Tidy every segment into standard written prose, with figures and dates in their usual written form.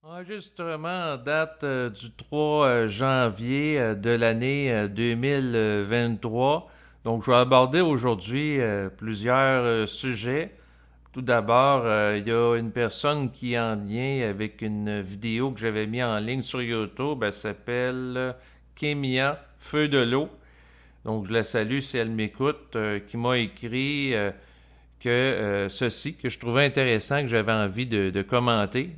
Enregistrement en date du 3 janvier de l'année 2023. Donc, je vais aborder aujourd'hui plusieurs sujets. Tout d'abord, il y a une personne qui est en lien avec une vidéo que j'avais mis en ligne sur YouTube. Elle s'appelle Kémia, Feu de l'eau. Donc, je la salue si elle m'écoute, qui m'a écrit ceci, que je trouvais intéressant, que j'avais envie de commenter.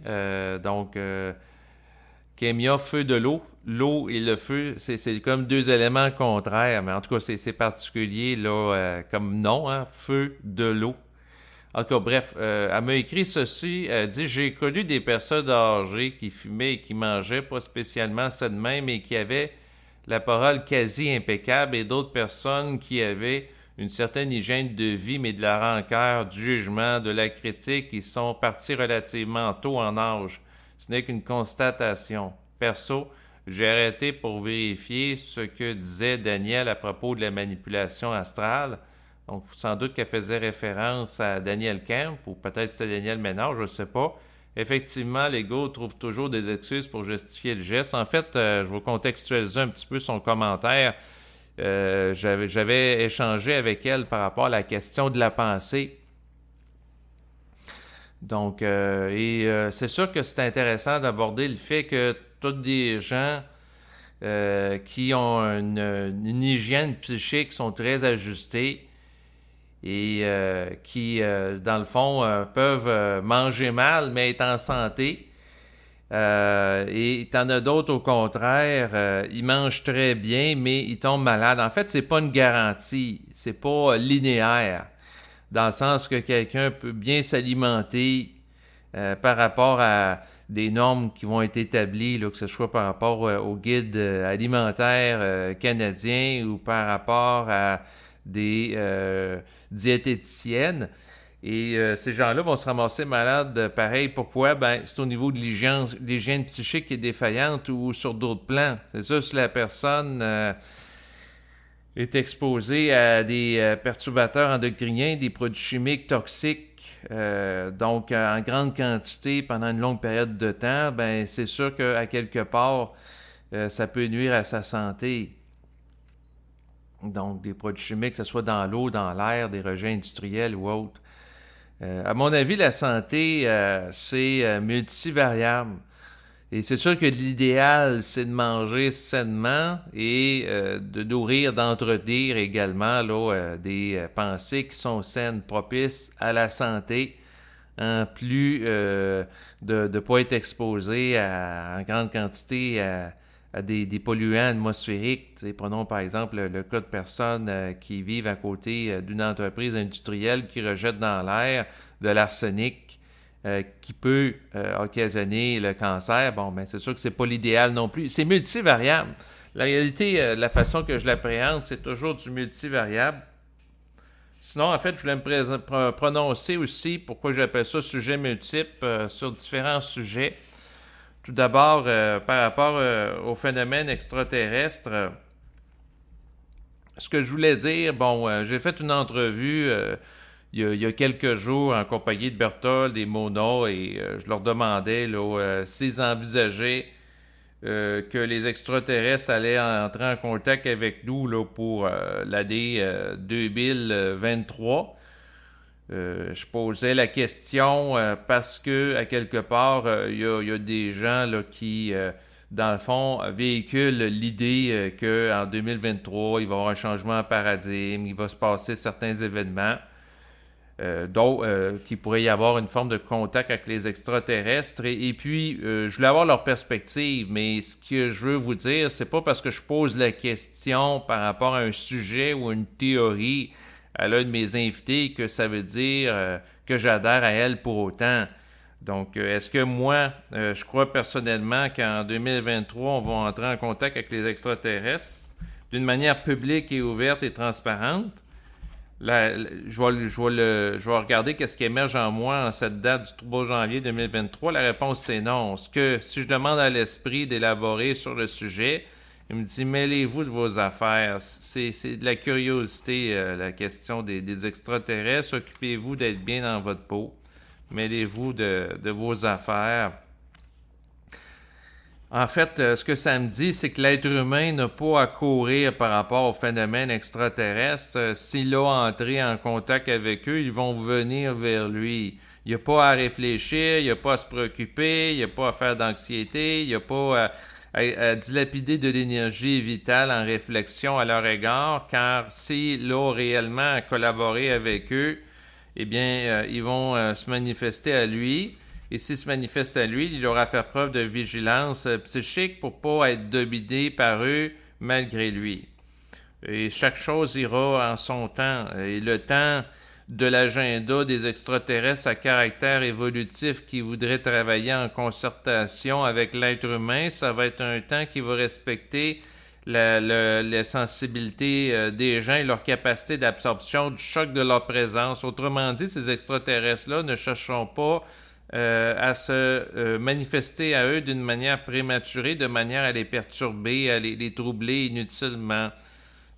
Kémia, feu de l'eau. L'eau et le feu, c'est comme deux éléments contraires, mais en tout cas, c'est particulier là, comme nom, hein, feu de l'eau. En tout cas, bref, elle m'a écrit ceci. Elle dit: J'ai connu des personnes âgées qui fumaient et qui mangeaient pas spécialement ça de même, mais qui avaient la parole quasi impeccable, et d'autres personnes qui avaient une certaine hygiène de vie, mais de la rancœur, du jugement, de la critique, ils sont partis relativement tôt en âge. Ce n'est qu'une constatation. Perso, j'ai arrêté pour vérifier ce que disait Daniel à propos de la manipulation astrale. Donc, sans doute qu'elle faisait référence à Daniel Kemp, ou peut-être c'était Daniel Ménard, je ne sais pas. Effectivement, l'ego trouve toujours des excuses pour justifier le geste. En fait, je vais contextualiser un petit peu son commentaire. J'avais échangé avec elle par rapport à la question de la pensée. Donc, c'est sûr que c'est intéressant d'aborder le fait que tous des gens qui ont une hygiène psychique sont très ajustés et qui, dans le fond, peuvent manger mal, mais être en santé. Et t'en as d'autres, au contraire, ils mangent très bien, mais ils tombent malades. En fait, c'est pas une garantie, c'est pas linéaire, dans le sens que quelqu'un peut bien s'alimenter par rapport à des normes qui vont être établies, là, que ce soit par rapport au guide alimentaire canadien ou par rapport à des diététiciennes. Et ces gens-là vont se ramasser malades pareil. Pourquoi? Ben, c'est au niveau de l'hygiène psychique qui est défaillante ou sur d'autres plans. C'est ça, si la personne est exposée à des perturbateurs endocriniens, des produits chimiques toxiques, donc en grande quantité pendant une longue période de temps, ben c'est sûr qu'à quelque part, ça peut nuire à sa santé. Donc, des produits chimiques, que ce soit dans l'eau, dans l'air, des rejets industriels ou autres. À mon avis, la santé, c'est multivariable. Et c'est sûr que l'idéal, c'est de manger sainement et de nourrir, d'entretenir également là, des pensées qui sont saines, propices à la santé, en plus de ne pas être exposé en grande quantité à des polluants atmosphériques. T'sais, prenons par exemple le cas de personnes qui vivent à côté d'une entreprise industrielle qui rejette dans l'air de l'arsenic qui peut occasionner le cancer. Bon, ben c'est sûr que c'est pas l'idéal non plus. C'est multivariable. La réalité, la façon que je l'appréhende, c'est toujours du multivariable. Sinon, en fait, je voulais me prononcer aussi pourquoi j'appelle ça sujet multiple sur différents sujets. Tout d'abord, par rapport au phénomène extraterrestre, ce que je voulais dire, bon, j'ai fait une entrevue il y a quelques jours en compagnie de Berthold et Mona et je leur demandais là, s'ils envisageaient que les extraterrestres allaient entrer en contact avec nous là, pour l'année 2023. Je posais la question parce que, à quelque part, y a des gens là, qui, dans le fond, véhiculent l'idée qu'en 2023, il va y avoir un changement de paradigme, il va se passer certains événements, qu'il pourrait y avoir une forme de contact avec les extraterrestres. Et puis, je voulais avoir leur perspective, mais ce que je veux vous dire, c'est pas parce que je pose la question par rapport à un sujet ou une théorie à l'un de mes invités que ça veut dire que j'adhère à elle pour autant. Donc, est-ce que moi, je crois personnellement qu'en 2023, on va entrer en contact avec les extraterrestres d'une manière publique et ouverte et transparente? Là, je vais regarder qu'est-ce qui émerge en moi en cette date du 3 janvier 2023. La réponse, c'est non. Si je demande à l'esprit d'élaborer sur le sujet, il me dit, mêlez-vous de vos affaires. C'est de la curiosité, la question des extraterrestres. Occupez-vous d'être bien dans votre peau. Mêlez-vous de vos affaires. En fait, ce que ça me dit, c'est que l'être humain n'a pas à courir par rapport au phénomène extraterrestre. S'il a entré en contact avec eux, ils vont venir vers lui. Il n'y a pas à réfléchir, il n'y a pas à se préoccuper, il n'y a pas à faire d'anxiété, il n'y a pas à dilapider de l'énergie vitale en réflexion à leur égard, car s'il a réellement collaboré avec eux, eh bien, ils vont se manifester à lui. Et s'il se manifeste à lui, il aura à faire preuve de vigilance psychique pour ne pas être dominé par eux malgré lui. Et chaque chose ira en son temps. Et le temps de l'agenda des extraterrestres à caractère évolutif qui voudraient travailler en concertation avec l'être humain, ça va être un temps qui va respecter la sensibilité des gens et leur capacité d'absorption du choc de leur présence. Autrement dit, ces extraterrestres-là ne chercheront pas à se manifester à eux d'une manière prématurée, de manière à les perturber, à les troubler inutilement.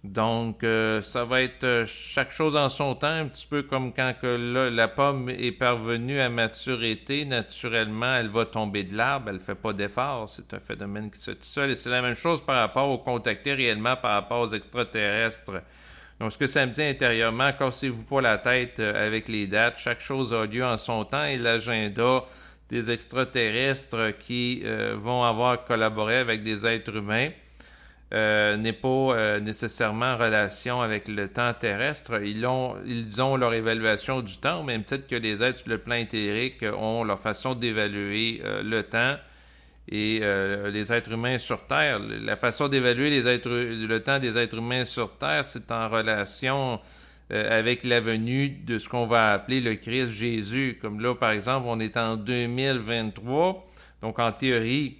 Donc, ça va être chaque chose en son temps, un petit peu comme quand que la pomme est parvenue à maturité, naturellement, elle va tomber de l'arbre, elle ne fait pas d'effort, c'est un phénomène qui se fait tout seul. Et c'est la même chose par rapport aux contactés réellement, par rapport aux extraterrestres. Donc, ce que ça me dit intérieurement, cassez-vous pas la tête avec les dates. Chaque chose a lieu en son temps et l'agenda des extraterrestres qui vont avoir collaboré avec des êtres humains n'est pas nécessairement en relation avec le temps terrestre. Ils ont leur évaluation du temps, même peut-être que les êtres sur le plan éthérique ont leur façon d'évaluer le temps. Et les êtres humains sur Terre, la façon d'évaluer le temps des êtres humains sur Terre, c'est en relation avec la venue de ce qu'on va appeler le Christ Jésus. Comme là, par exemple, on est en 2023, donc en théorie,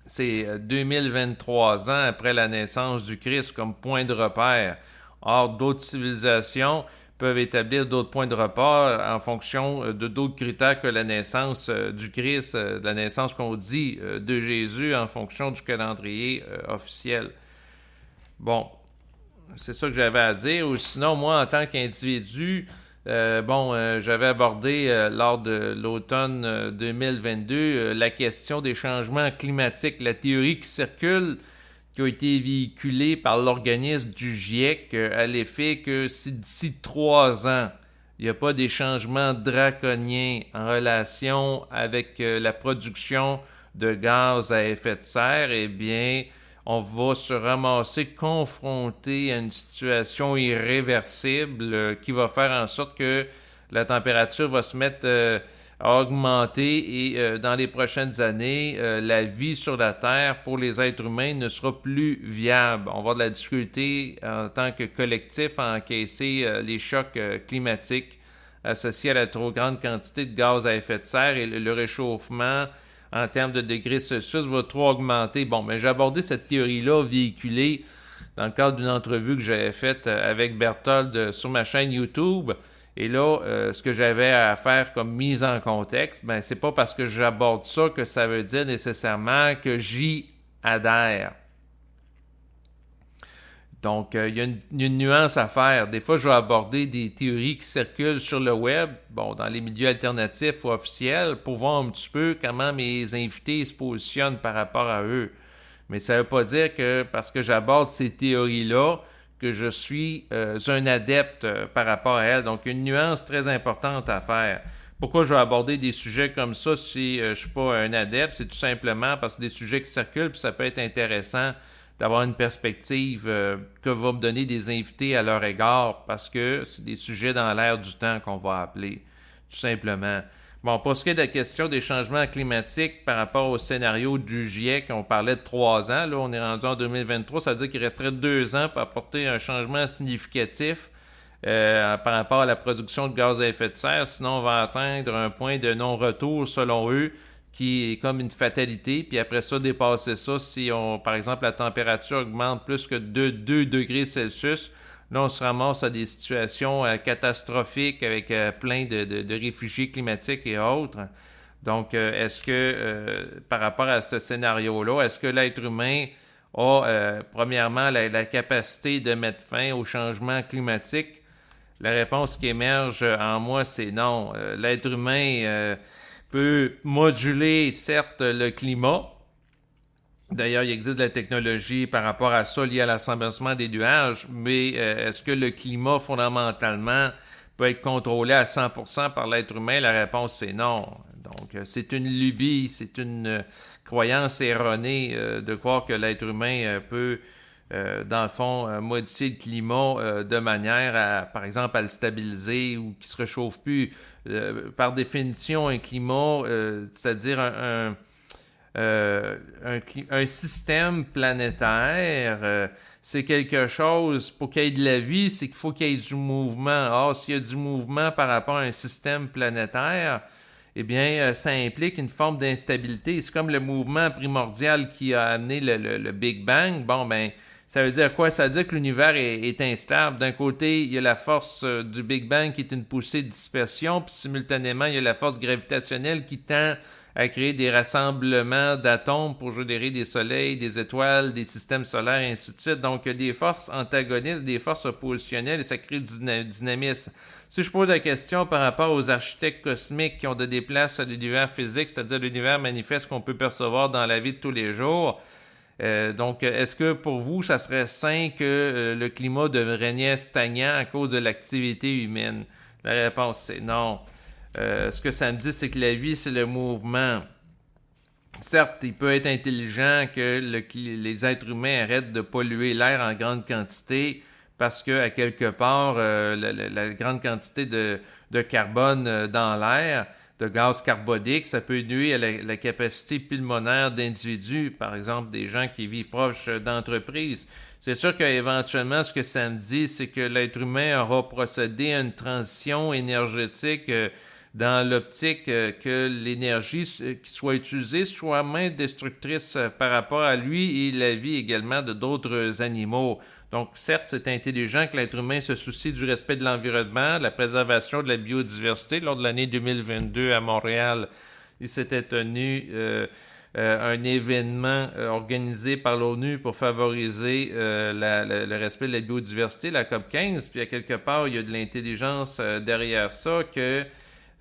c'est 2023 ans après la naissance du Christ comme point de repère. Or, d'autres civilisations peuvent établir d'autres points de repère en fonction de d'autres critères que la naissance du Christ, la naissance qu'on dit de Jésus en fonction du calendrier officiel. Bon, c'est ça que j'avais à dire. Ou sinon, moi, en tant qu'individu, j'avais abordé lors de l'automne 2022 la question des changements climatiques, la théorie qui circule, qui a été véhiculée par l'organisme du GIEC à l'effet que si d'ici 3 ans, il n'y a pas des changements draconiens en relation avec la production de gaz à effet de serre, eh bien, on va se ramasser confronté à une situation irréversible qui va faire en sorte que la température va se mettre à augmenter et dans les prochaines années, la vie sur la Terre pour les êtres humains ne sera plus viable. On va avoir de la difficulté en tant que collectif à encaisser les chocs climatiques associés à la trop grande quantité de gaz à effet de serre et le réchauffement en termes de degrés Celsius va trop augmenter. Bon, mais j'ai abordé cette théorie-là véhiculée dans le cadre d'une entrevue que j'avais faite avec Berthold sur ma chaîne YouTube. Et là, ce que j'avais à faire comme mise en contexte, ben c'est pas parce que j'aborde ça que ça veut dire nécessairement que j'y adhère. Donc, il y a une nuance à faire. Des fois, je vais aborder des théories qui circulent sur le web, dans les milieux alternatifs ou officiels, pour voir un petit peu comment mes invités se positionnent par rapport à eux. Mais ça ne veut pas dire que parce que j'aborde ces théories-là, que je suis un adepte par rapport à elles. Donc, il y a une nuance très importante à faire. Pourquoi je vais aborder des sujets comme ça si je ne suis pas un adepte? C'est tout simplement parce que des sujets qui circulent, puis ça peut être intéressant d'avoir une perspective que va me donner des invités à leur égard, parce que c'est des sujets dans l'air du temps qu'on va appeler, tout simplement. Bon, pour ce qui est de la question des changements climatiques par rapport au scénario du GIEC, on parlait de 3 ans, là on est rendu en 2023, ça veut dire qu'il resterait 2 ans pour apporter un changement significatif par rapport à la production de gaz à effet de serre, sinon on va atteindre un point de non-retour selon eux, qui est comme une fatalité, puis après ça, dépasser ça, si par exemple, la température augmente plus que de 2 degrés Celsius, là, on se ramasse à des situations catastrophiques avec plein de réfugiés climatiques et autres. Donc, est-ce que, par rapport à ce scénario-là, est-ce que l'être humain a, premièrement, la capacité de mettre fin au changement climatique? La réponse qui émerge en moi, c'est non. L'être humain peut moduler, certes, le climat, D'ailleurs, il existe de la technologie par rapport à ça liée à l'assemblement des nuages, mais est-ce que le climat, fondamentalement, peut être contrôlé à 100% par l'être humain? La réponse, c'est non. Donc, c'est une lubie, c'est une croyance erronée de croire que l'être humain peut, dans le fond, modifier le climat de manière à, par exemple, à le stabiliser ou qu'il ne se réchauffe plus. Par définition, un climat, c'est-à-dire un système planétaire, c'est quelque chose, pour qu'il y ait de la vie, c'est qu'il faut qu'il y ait du mouvement. Or, s'il y a du mouvement par rapport à un système planétaire, eh bien, ça implique une forme d'instabilité. C'est comme le mouvement primordial qui a amené le Big Bang. Bon, ben, ça veut dire quoi? Ça veut dire que l'univers est instable. D'un côté, il y a la force du Big Bang qui est une poussée de dispersion, puis simultanément, il y a la force gravitationnelle qui tend à créer des rassemblements d'atomes pour générer des soleils, des étoiles, des systèmes solaires, et ainsi de suite. Donc, il y a des forces antagonistes, des forces oppositionnelles, et ça crée du dynamisme. Si je pose la question par rapport aux architectes cosmiques qui ont donné place à l'univers physique, c'est-à-dire l'univers manifeste qu'on peut percevoir dans la vie de tous les jours, donc, est-ce que pour vous, ça serait sain que le climat devienne stagnant à cause de l'activité humaine? La réponse, c'est non. Ce que ça me dit, c'est que la vie, c'est le mouvement. Certes, il peut être intelligent que les êtres humains arrêtent de polluer l'air en grande quantité parce que, à quelque part, la grande quantité de carbone dans l'air, de gaz carbonique, ça peut nuire à la capacité pulmonaire d'individus, par exemple des gens qui vivent proches d'entreprises. C'est sûr qu'éventuellement, ce que ça me dit, c'est que l'être humain aura procédé à une transition énergétique dans l'optique que l'énergie qui soit utilisée soit moins destructrice par rapport à lui et la vie également de d'autres animaux. Donc, certes, c'est intelligent que l'être humain se soucie du respect de l'environnement, de la préservation de la biodiversité. Lors de l'année 2022 à Montréal, il s'était tenu un événement organisé par l'ONU pour favoriser le respect de la biodiversité, la COP15. Puis, à quelque part, il y a de l'intelligence derrière ça que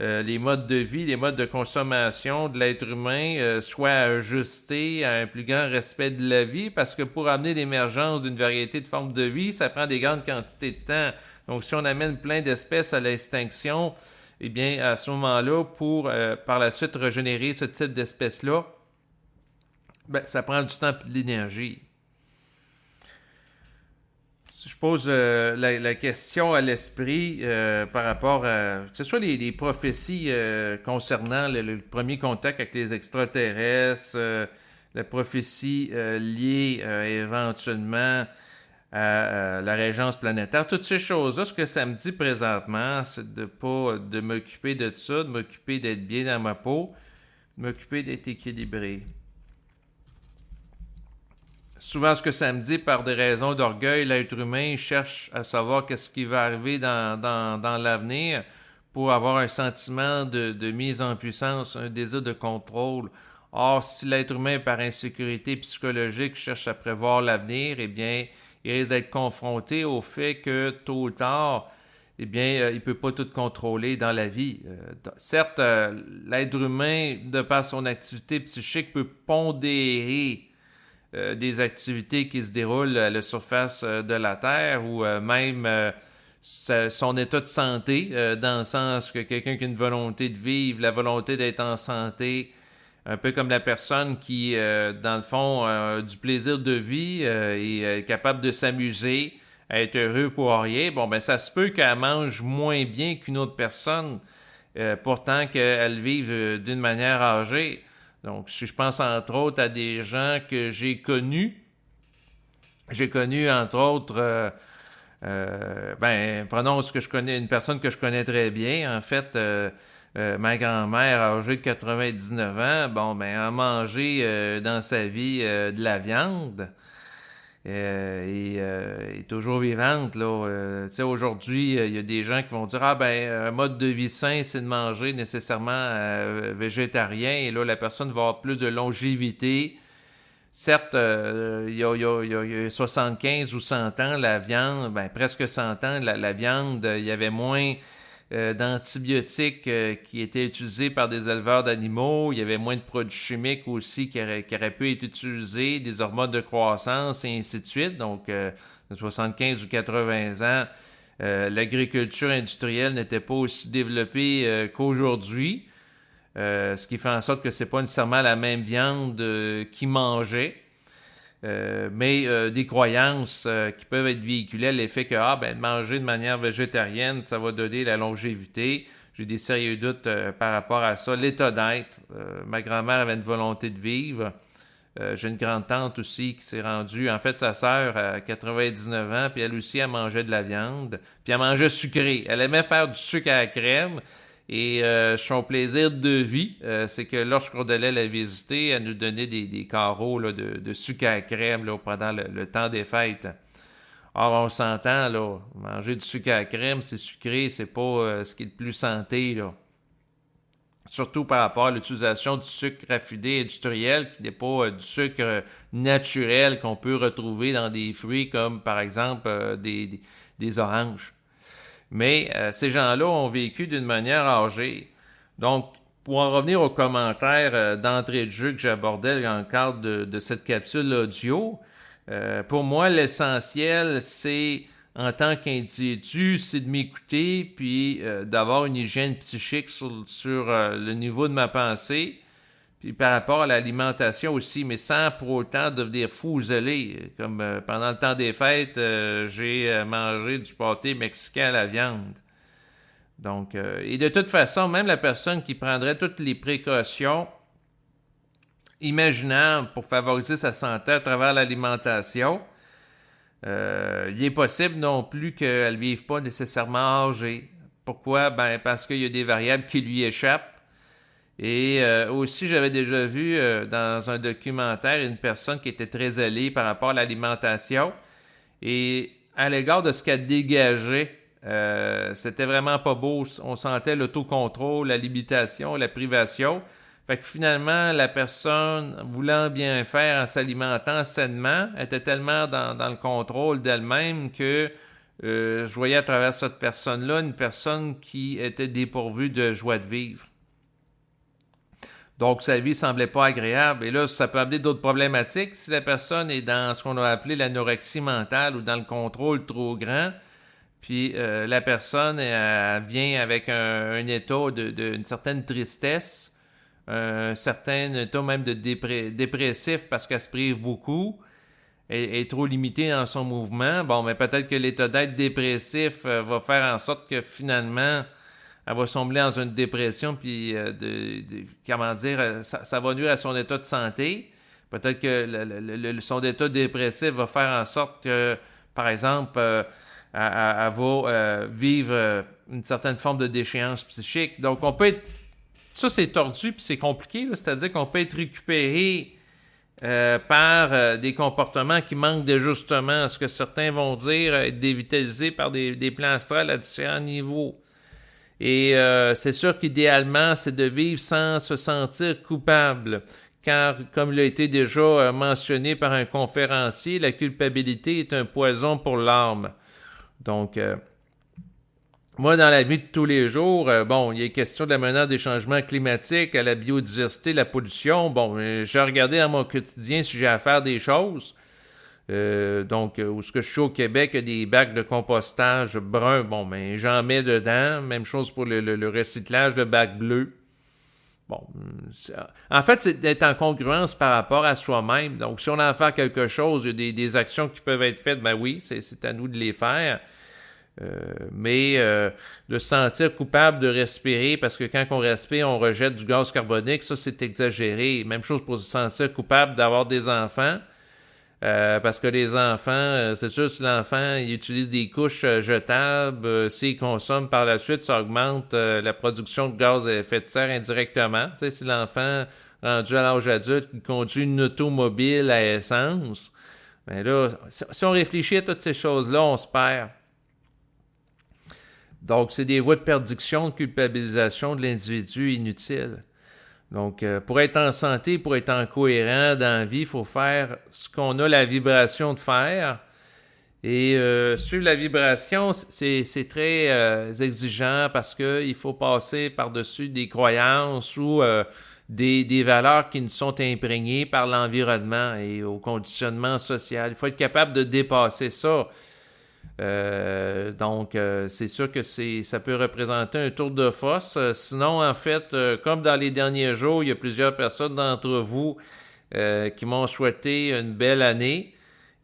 les modes de vie, les modes de consommation de l'être humain soient ajustés à un plus grand respect de la vie, parce que pour amener l'émergence d'une variété de formes de vie, ça prend des grandes quantités de temps. Donc, si on amène plein d'espèces à l'extinction, eh bien, à ce moment-là, pour par la suite régénérer ce type d'espèces-là, ben, ça prend du temps et de l'énergie. Si je pose la question à l'esprit par rapport à, que ce soit les prophéties concernant le premier contact avec les extraterrestres, la prophétie liée éventuellement à la régence planétaire, toutes ces choses-là, ce que ça me dit présentement, c'est de pas de m'occuper de ça, de m'occuper d'être bien dans ma peau, de m'occuper d'être équilibré. Souvent, ce que ça me dit, par des raisons d'orgueil, l'être humain cherche à savoir qu'est-ce qui va arriver dans l'avenir pour avoir un sentiment de mise en puissance, un désir de contrôle. Or, si l'être humain, par insécurité psychologique, cherche à prévoir l'avenir, eh bien, il risque d'être confronté au fait que, tôt ou tard, eh bien, il ne peut pas tout contrôler dans la vie. Certes, l'être humain, de par son activité psychique, peut pondérer des activités qui se déroulent à la surface de la Terre ou même son état de santé, dans le sens que quelqu'un qui a une volonté de vivre, la volonté d'être en santé, un peu comme la personne qui, dans le fond, a du plaisir de vie et est capable de s'amuser, à être heureux pour rien, bon, ben ça se peut qu'elle mange moins bien qu'une autre personne, pourtant qu'elle vive d'une manière âgée. Donc, si je pense entre autres à des gens que j'ai connus entre autres, prenons ce que je connais, une personne que je connais très bien, en fait, ma grand-mère âgée de 99 ans, bon, ben, a mangé dans sa vie de la viande. Et est toujours vivante, là. Tu sais, aujourd'hui, il y a des gens qui vont dire, ah ben, un mode de vie sain, c'est de manger nécessairement végétarien, et là, la personne va avoir plus de longévité. Certes, il y a 75 ou 100 ans, la viande, ben, presque 100 ans, la viande, il y avait moins d'antibiotiques qui étaient utilisés par des éleveurs d'animaux. Il y avait moins de produits chimiques aussi qui auraient pu être utilisés, des hormones de croissance et ainsi de suite. Donc, de 75 ou 80 ans, l'agriculture industrielle n'était pas aussi développée qu'aujourd'hui. Ce qui fait en sorte que c'est pas nécessairement la même viande qu'ils mangeaient. Mais des croyances qui peuvent être véhiculées à l'effet que manger de manière végétarienne, ça va donner la longévité. J'ai des sérieux doutes par rapport à ça. L'état d'être. Ma grand-mère avait une volonté de vivre. J'ai une grande-tante aussi qui s'est rendue, en fait, sa sœur à 99 ans, puis elle aussi, elle mangeait de la viande, puis elle mangeait sucré. Elle aimait faire du sucre à la crème, et son plaisir de vie, c'est que lorsqu'on allait la visiter, elle nous donnait des carreaux là, de sucre à la crème là, pendant le temps des fêtes. Or, on s'entend, là, manger du sucre à la crème, c'est sucré, c'est pas ce qui est le plus santé, là. Surtout par rapport à l'utilisation du sucre raffiné industriel, qui n'est pas du sucre naturel qu'on peut retrouver dans des fruits comme, par exemple, des oranges. Mais ces gens-là ont vécu d'une manière âgée. Donc, pour en revenir aux commentaires d'entrée de jeu que j'abordais dans le cadre de cette capsule audio, pour moi, l'essentiel, c'est, en tant qu'individu, c'est de m'écouter puis d'avoir une hygiène psychique sur le niveau de ma pensée, puis par rapport à l'alimentation aussi, mais sans pour autant devenir fou ou zélé. Comme pendant le temps des fêtes, j'ai mangé du pâté mexicain à la viande. Donc, et de toute façon, même la personne qui prendrait toutes les précautions imaginables pour favoriser sa santé à travers l'alimentation, il est possible non plus qu'elle ne vive pas nécessairement âgée. Pourquoi? Ben, parce qu'il y a des variables qui lui échappent. Et aussi, j'avais déjà vu dans un documentaire une personne qui était très zélée par rapport à l'alimentation. Et à l'égard de ce qu'elle dégageait, c'était vraiment pas beau. On sentait l'autocontrôle, la limitation, la privation. Fait que finalement, la personne, voulant bien faire en s'alimentant sainement, était tellement dans le contrôle d'elle-même que je voyais à travers cette personne-là une personne qui était dépourvue de joie de vivre. Donc, sa vie semblait pas agréable. Et là, ça peut amener d'autres problématiques. Si la personne est dans ce qu'on a appelé l'anorexie mentale ou dans le contrôle trop grand, puis la personne elle vient avec un état d'une certaine tristesse, un certain état même de dépressif parce qu'elle se prive beaucoup, est trop limitée dans son mouvement. Bon, mais peut-être que l'état d'être dépressif va faire en sorte que finalement, elle va sombrer dans une dépression, puis comment dire, ça va nuire à son état de santé. Peut-être que son état dépressif va faire en sorte que, par exemple, elle va vivre une certaine forme de déchéance psychique. Donc, on peut être... Ça, c'est tordu, puis c'est compliqué, là. C'est-à-dire qu'on peut être récupéré par des comportements qui manquent d'ajustement, ce que certains vont dire être dévitalisés par des plans astrales à différents niveaux. Et c'est sûr qu'idéalement, c'est de vivre sans se sentir coupable. Car, comme il a été déjà mentionné par un conférencier, la culpabilité est un poison pour l'âme. Donc, moi, dans la vie de tous les jours, il est question de la menace des changements climatiques, à la biodiversité, la pollution. Bon, j'ai regardé dans mon quotidien si j'ai à faire des choses. Où ce que je suis au Québec, il y a des bacs de compostage bruns, j'en mets dedans. Même chose pour le recyclage de bacs bleus. Bon, en fait, c'est d'être en congruence par rapport à soi-même. Donc, si on a à faire quelque chose, il y a des actions qui peuvent être faites, ben oui, c'est à nous de les faire. Mais de se sentir coupable de respirer, parce que quand on respire, on rejette du gaz carbonique, ça, c'est exagéré. Même chose pour se sentir coupable d'avoir des enfants. Parce que les enfants, c'est sûr, si l'enfant il utilise des couches jetables, s'il consomme par la suite, ça augmente la production de gaz à effet de serre indirectement. Tu sais, si l'enfant rendu à l'âge adulte qui conduit une automobile à essence, ben là, si on réfléchit à toutes ces choses-là, on se perd. Donc, c'est des voies de perdition, de culpabilisation de l'individu inutile. Donc, pour être en santé, pour être en cohérent dans la vie, il faut faire ce qu'on a la vibration de faire. Et suivre la vibration, c'est très exigeant parce qu'il faut passer par-dessus des croyances ou des valeurs qui nous sont imprégnées par l'environnement et au conditionnement social. Il faut être capable de dépasser ça. Donc, c'est sûr que ça peut représenter un tour de force. Sinon, en fait, comme dans les derniers jours, il y a plusieurs personnes d'entre vous qui m'ont souhaité une belle année.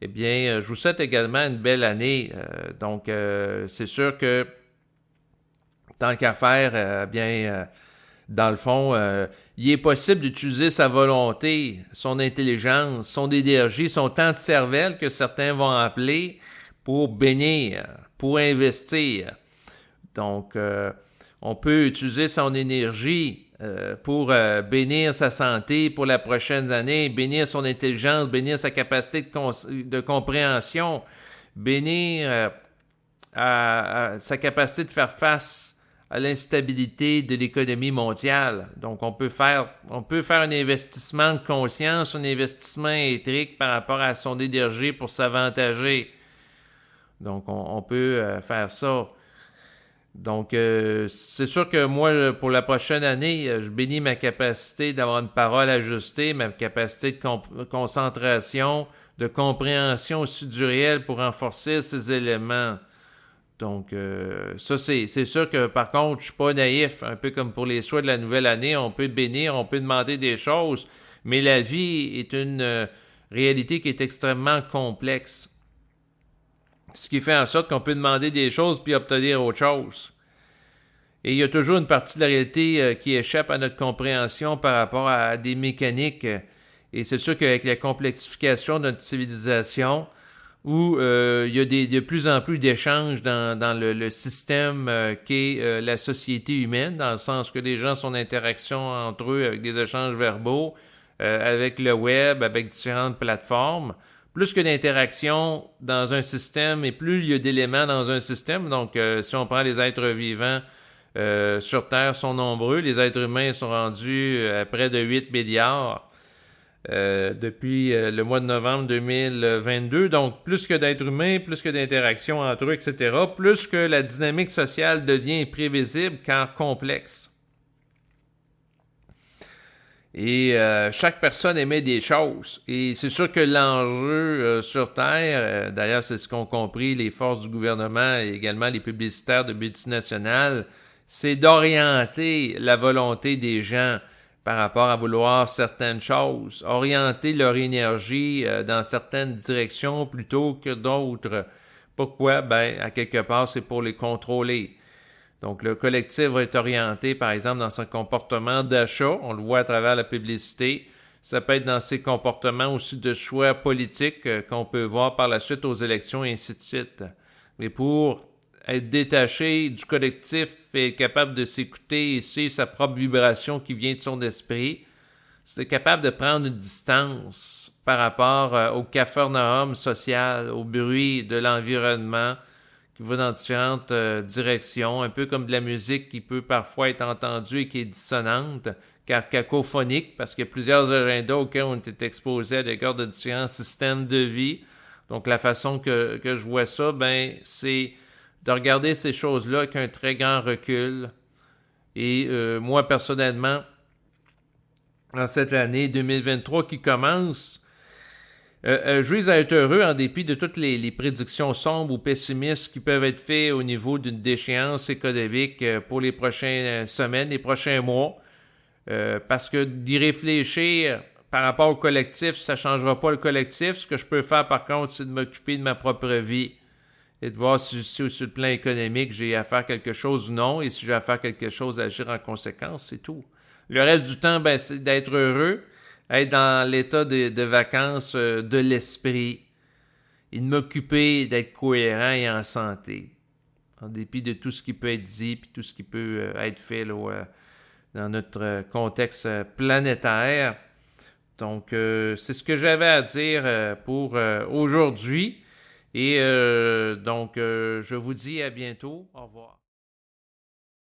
Eh bien, je vous souhaite également une belle année. Donc, c'est sûr que tant qu'à faire, dans le fond, il est possible d'utiliser sa volonté, son intelligence, son énergie, son temps de cervelle que certains vont appeler pour bénir, pour investir. Donc, on peut utiliser son énergie pour bénir sa santé pour la prochaine année, bénir son intelligence, bénir sa capacité de compréhension, bénir à sa capacité de faire face à l'instabilité de l'économie mondiale. Donc, on peut faire un investissement de conscience, un investissement éthique par rapport à son énergie pour s'avantager. Donc, on peut faire ça. Donc, c'est sûr que moi, pour la prochaine année, je bénis ma capacité d'avoir une parole ajustée, ma capacité de concentration, de compréhension aussi du réel pour renforcer ces éléments. Donc, ça, c'est sûr que, par contre, je suis pas naïf. Un peu comme pour les souhaits de la nouvelle année, on peut bénir, on peut demander des choses, mais la vie est une réalité qui est extrêmement complexe. Ce qui fait en sorte qu'on peut demander des choses puis obtenir autre chose. Et il y a toujours une partie de la réalité qui échappe à notre compréhension par rapport à des mécaniques. Et c'est sûr qu'avec la complexification de notre civilisation, où il y a de plus en plus d'échanges dans le système qu'est la société humaine, dans le sens que les gens sont en interaction entre eux avec des échanges verbaux, avec le web, avec différentes plateformes. Plus que d'interaction dans un système et plus il y a d'éléments dans un système. Donc, si on prend les êtres vivants sur Terre sont nombreux, les êtres humains sont rendus à près de 8 milliards depuis le mois de novembre 2022. Donc, plus que d'êtres humains, plus que d'interactions entre eux, etc., plus que la dynamique sociale devient imprévisible car complexe. Et chaque personne émet des choses. Et c'est sûr que l'enjeu sur Terre, d'ailleurs c'est ce qu'ont compris les forces du gouvernement et également les publicitaires de multinationales, c'est d'orienter la volonté des gens par rapport à vouloir certaines choses, orienter leur énergie dans certaines directions plutôt que d'autres. Pourquoi? Ben, à quelque part, c'est pour les contrôler. Donc, le collectif va être orienté, par exemple, dans son comportement d'achat. On le voit à travers la publicité. Ça peut être dans ses comportements aussi de choix politiques qu'on peut voir par la suite aux élections et ainsi de suite. Mais pour être détaché du collectif et être capable de s'écouter et suivre sa propre vibration qui vient de son esprit, c'est capable de prendre une distance par rapport au capharnaüm social, au bruit de l'environnement, qui va dans différentes directions, un peu comme de la musique qui peut parfois être entendue et qui est dissonante, car cacophonique, parce qu'il y a plusieurs agendas auxquels on est exposé à l'égard de différents systèmes de vie. Donc, la façon que je vois ça, ben, c'est de regarder ces choses-là avec un très grand recul. Et moi, personnellement, en cette année 2023 qui commence, je vise à être heureux en dépit de toutes les prédictions sombres ou pessimistes qui peuvent être faites au niveau d'une déchéance économique pour les prochaines semaines, les prochains mois. Parce que d'y réfléchir par rapport au collectif, ça ne changera pas le collectif. Ce que je peux faire par contre, c'est de m'occuper de ma propre vie et de voir si sur le plan économique, j'ai à faire quelque chose ou non. Et si j'ai à faire quelque chose, agir en conséquence, c'est tout. Le reste du temps, ben, c'est d'être heureux, être dans l'état de vacances de l'esprit et de m'occuper d'être cohérent et en santé, en dépit de tout ce qui peut être dit et tout ce qui peut être fait là, dans notre contexte planétaire. Donc, c'est ce que j'avais à dire pour aujourd'hui. Et donc, je vous dis à bientôt. Au revoir.